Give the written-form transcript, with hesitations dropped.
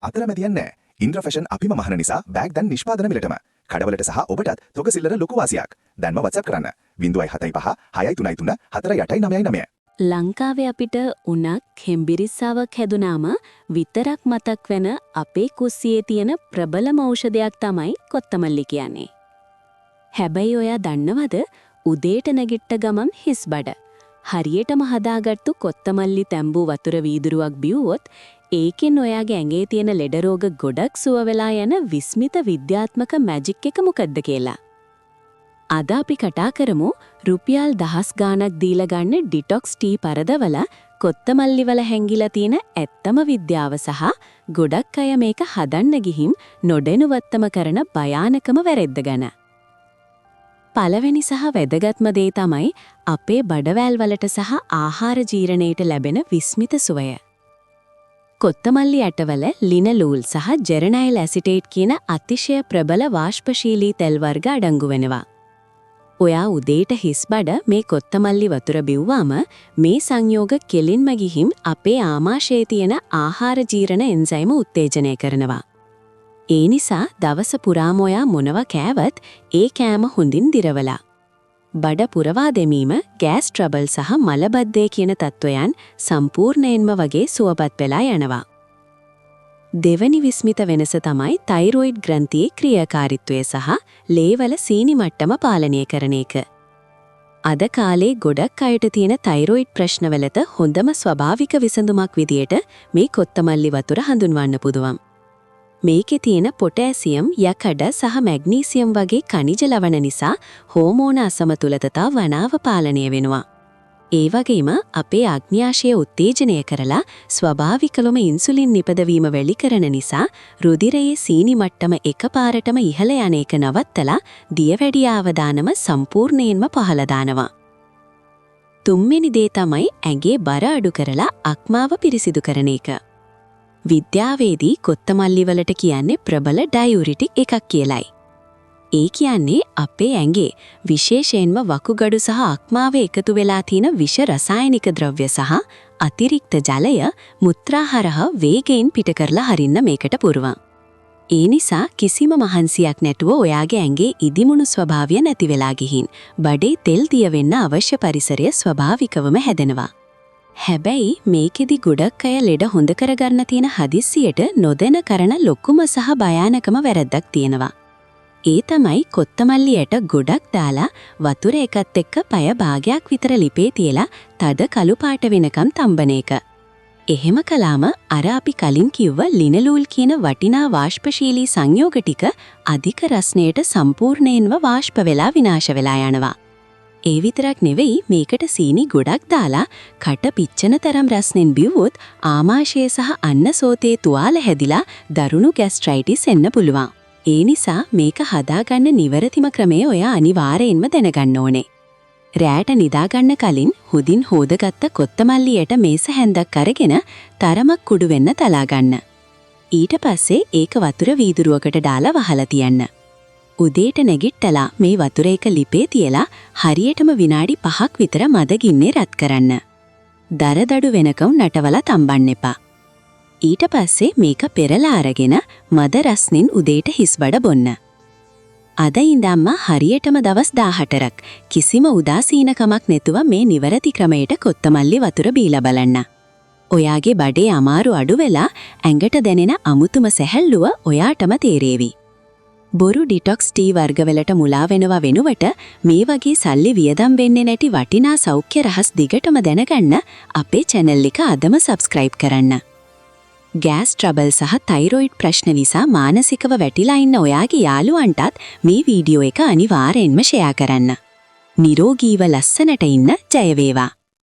අතරමැදියන් නෑ. ඉන්ද්‍ර ෆැෂන් අපිම මහන නිසා බෑග් දැන් නිෂ්පාදන මිලටම. කඩවලට සහ ඔබටත් තොග සිල්ලර ලොකු වාසියක්. දැන්ම WhatsApp කරන්න. 0.75 633 4899. ලංකාවේ අපිට උණක් හෙම්බිරිස්සාවක් හැදුනාම විතරක් මතක් වෙන අපේ කුස්සියේ තියෙන ප්‍රබලම ඖෂධයක් තමයි කොත්තමල්ලි කියන්නේ. හැබැයි ඔයා දන්නවද උදේට නැගිට්ට ගමන් හිස් බඩ. හරියටම හදාගත්තු කොත්තමල්ලි තැඹූ වතුර වීදුරුවක් බිව්වොත් ඒකෙන් ඔයාගේ ඇඟේ තියෙන ලෙඩ රෝග ගොඩක් සුව වෙලා යන විස්මිත විද්‍යාත්මක මැජික් එක මොකද්ද කියලා. අද අපි කතා කරමු රුපියල් 10 ගාණක් දීලා ගන්න ඩිටොක්ස් ටී පරදවල කොත්තමල්ලි වල හැංගිලා තියෙන ඇත්තම විද්‍යාව සහ ගොඩක් අය මේක හදන්න ගිහින් නොදැනුවත්වම කරන භයානකම වැරද්ද ගැන. පළවෙනි සහ වැදගත්ම දේ තමයි අපේ බඩවැල් වලට සහ ආහාර ජීර්ණයට ලැබෙන විස්මිත සුවය. කොත්තමල්ලි ඇටවල ලිනලූල් සහ ජෙරනයිල් ඇසිටේට් කියන අතිශය ප්‍රබල වාෂ්පශීලී තෙල් වර්ග අඩංගු වෙනවා. ඔයා උදේට හිස් බඩ මේ කොත්තමල්ලි වතුර බිව්වාම මේ සංයෝග කෙලින්ම ගිහින් අපේ ආමාශයේ තියෙන ආහාර ජීර්ණ එන්සයිම උත්තේජනය කරනවා. ඒ නිසා දවස පුරාම ඔයා මොනවා කෑවත් ඒ කෑම හොඳින් දිරවලා. බඩ පුරවා දෙමීම, ගෑස් ට්‍රබල් සහ මලබද්ධය කියන තත්වයන් සම්පූර්ණයෙන්ම වගේ සුවපත් වෙලා යනවා. දෙවනි විස්මිත වෙනස තමයි තයිරොයිඩ් ග්‍රන්ථියේ ක්‍රියාකාරීත්වය සහ ලේවල සීනි මට්ටම පාලනය කරන එක. අද කාලේ ගොඩක් අයට තියෙන තයිරොයිඩ් ප්‍රශ්නවලට හොඳම ස්වභාවික විසඳුමක් විදියට මේ කොත්තමල්ලි වතුර හඳුන්වන්න පුළුවන්. මේකේ තියෙන පොටෑසියම්, යකඩ සහ මැග්නීසියම් වගේ ಖನಿಜ ලවණ නිසා හෝමෝන අසමතුලිතතාව වනාව පාලනය වෙනවා. ඒ වගේම අපේ අග්න්‍යාශය උත්තේජනය කරලා ස්වභාවිකවම ඉන්සුලින් නිපදවීම වෙලි කරන නිසා රුධිරයේ සීනි මට්ටම එකපාරටම ඉහළ යන එක නවත්තලා දියවැඩිය අවදානම සම්පූර්ණයෙන්ම පහළ දානවා. තුන්වෙනි දේ තමයි ඇඟේ බර අඩු කරලා අක්මාව පිරිසිදු කරන එක. විද්‍යාවේදී කොත්තමල්ලි වලට කියන්නේ ප්‍රබල ඩයුරිටික් එකක් කියලයි. ඒ කියන්නේ අපේ ඇඟේ විශේෂයෙන්ම වකුගඩු සහ අක්මාව එකතු වෙලා තියෙන විෂ රසායනික ද්‍රව්‍ය සහ අතිරික්ත ජලය මුත්‍රාහාරහ වේගයෙන් පිට කරලා හරින්න මේකට පුරුවන්. ඒ නිසා කිසිම මහන්සියක් නැතුව ඔයාගේ ඇඟේ ඉදිමුණු ස්වභාවය නැති වෙලා ගිහින් බඩේ තෙල් දිය වෙන්න අවශ්‍ය පරිසරය ස්වභාවිකවම හැදෙනවා. හැබැයි මේකෙදි ගොඩක් අය ලෙඩ හොඳ කරගන්න තියෙන හදිස්සියට නොදැන කරන ලොකුම සහ භයානකම වැරද්දක් තියෙනවා. ඒ තමයි කොත්තමල්ලියට ගොඩක් දාලා වතුර එකත් එක්ක පය භාගයක් විතර ලිපේ තියලා තද කළු පාට වෙනකම් තම්බන එක. එහෙම කළාම අර අපි කලින් කිව්ව ලිනලූල් කියන වටිනා වාෂ්පශීලී සංයෝග ටික අධික රස්නයට සම්පූර්ණයෙන්ම වාෂ්ප වෙලා විනාශ වෙලා යනවා. ඒ විතරක් නෙවෙයි මේකට සීනි ගොඩක් දාලා කට පිච්චෙන තරම් රස්නෙන් බිව්වොත් ආමාශය සහ අන්න සෝතේ තුවාල හැදිලා දරුණු ગેස්ට්‍රයිටිස් එන්න පුළුවන්. ඒ නිසා මේක හදාගන්න නිවැරදිම ක්‍රමය ඔයා අනිවාර්යෙන්ම දැනගන්න ඕනේ. රැට නිදාගන්න කලින් හුදින් හොදගත්ත කොත්තමල්ලියට මේස හැන්දක් අරගෙන තරමක් කුඩු වෙන්න තලා ගන්න. ඊට පස්සේ ඒක වතුර වීදුරුවකට දාලා වහලා තියන්න. උදේට නැගිටලා මේ වතුර එක ලිපේ තියලා හරියටම විනාඩි 5ක් විතර මද ගින්නේ රත් කරන්න. දරදඩු වෙනකම් නටවලා තම්බන්න එපා. ඊට පස්සේ මේක පෙරලා අරගෙන මද රස්නින් උදේට හිස් බඩ බොන්න. අද ඉඳන්ම හරියටම දවස් 18ක් කිසිම උදාසීනකමක් නැතුව මේ නිවැරදි ක්‍රමයට කොත්තමල්ලි වතුර බීලා බලන්න. ඔයාගේ බඩේ අමාරු අඩු වෙලා ඇඟට දැනෙන අමුතුම සැහැල්ලුව ඔයාටම තේරේවි. බොරු ඩිටොක්ස් ටී වර්ගවලට මුලා වෙනවා වෙනුවට මේ වගේ සල්ලි වියදම් වෙන්නේ නැති වටිනා සෞඛ්‍ය රහස් දිගටම දැනගන්න අපේ channel එක අදම subscribe කරන්න. ගෑස් ට්‍රබල් සහ තයිරොයිඩ් ප්‍රශ්න නිසා මානසිකව වැටිලා ඉන්න ඔයාගේ යාළුවන්ටත් මේ වීඩියෝ එක අනිවාර්යෙන්ම share කරන්න. නිරෝගීව ලස්සනට ඉන්න ජය වේවා.